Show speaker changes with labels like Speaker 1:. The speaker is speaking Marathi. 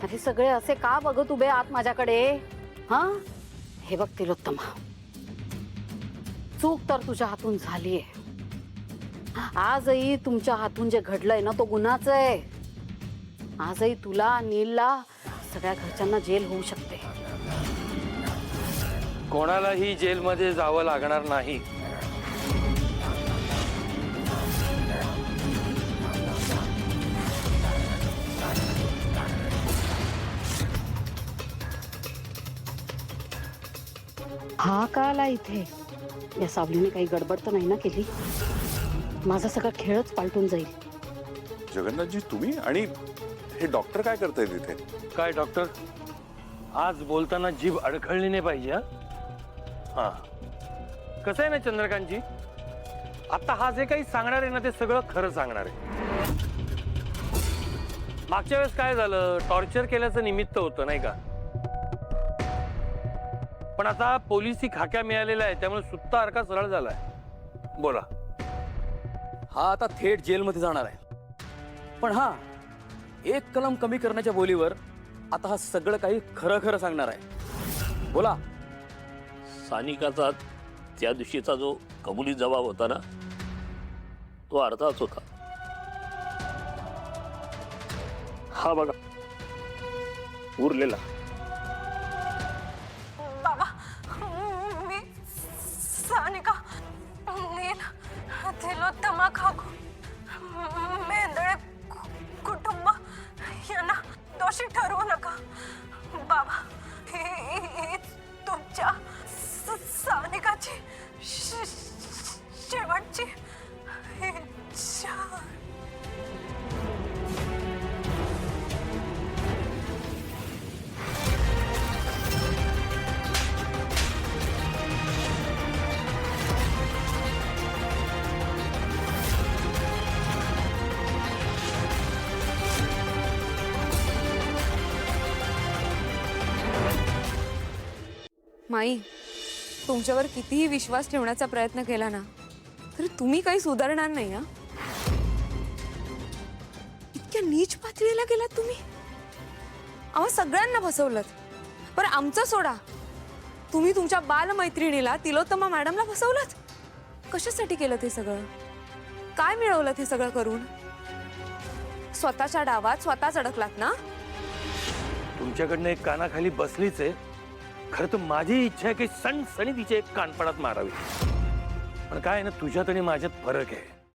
Speaker 1: अरे सगळे असे का बघत उभे आहात माझ्याकडे? हा, हे बघ तिलोत्तमा, चूक तर तुझ्या हातून झालीये. आजही तुमच्या हातून जे घडलंय ना तो गुन्हाच आहे. आजही तुला, नीलला, सगळ्या घरच्यांना जेल होऊ शकते.
Speaker 2: कोणालाही जेलमध्ये जावं लागणार नाही.
Speaker 1: हा का आला इथे? या सावलीने काही गडबड तर नाही ना केली? माझा सगळा खेळच पालटून जाईल.
Speaker 3: जगन्नाथजी, तुम्ही आणि हे डॉक्टर काय करताय तिथे?
Speaker 2: काय डॉक्टर, आज बोलताना जीभ अडखळली नाही पाहिजे. हा, कसं आहे ना चंद्रकांतजी, आता हा जे काही सांगणार आहे ना ते सगळं खरं सांगणार आहे. मागच्या वेळेस काय झालं, टॉर्चर केल्याचं निमित्त होतं नाही का? पण आता पोलिसी खाक्या मिळालेल्या आहे, त्यामुळे सुत्ता अरका सरळ झालाय. बोला.
Speaker 4: हा आता थेट जेलमध्ये जाणार आहे. पण हा, एक कलम कमी करण्याच्या बोलीवर आता हा सगळं काही खरं खरं सांगणार आहे. बोला.
Speaker 5: सानिकाचा त्या दिवशीचा जो कबुली जबाब होता ना, तो अर्धाच होता. हा बघा उरलेला.
Speaker 6: बाबा, मी सानिका, नील, तिलोत्तमा काकू, मेंदळे कुटुंब यांना दोषी ठरवू नका. बाबा, ही तुमच्या सानिकाची शेवटची इच्छा.
Speaker 7: माई, तुमच्यावर कितीही विश्वास ठेवण्याचा प्रयत्न केला ना तरी तुम्ही काही सुधारणार नाही. हा, इतक्या नीच पातळीला गेलात तुम्ही. आम्हा सगळ्यांना फसवलं. पण आमचं सोडा, तुम्ही तुमच्या बालमैत्रिणीला तिलोत्तमा मॅडमला फसवलं. कशासाठी केलं ते सगळं? काय मिळवलं ते सगळं करून? स्वतःच्या डावात स्वतःच अडकलात ना.
Speaker 2: तुमच्याकडनं एक कानाखाली बसलीच आहे. खरं तर माझी इच्छा आहे की सणसणी तिच्या एक कानपणात मारावी. पण काय ना, तुझ्यात आणि माझ्यात फरक आहे.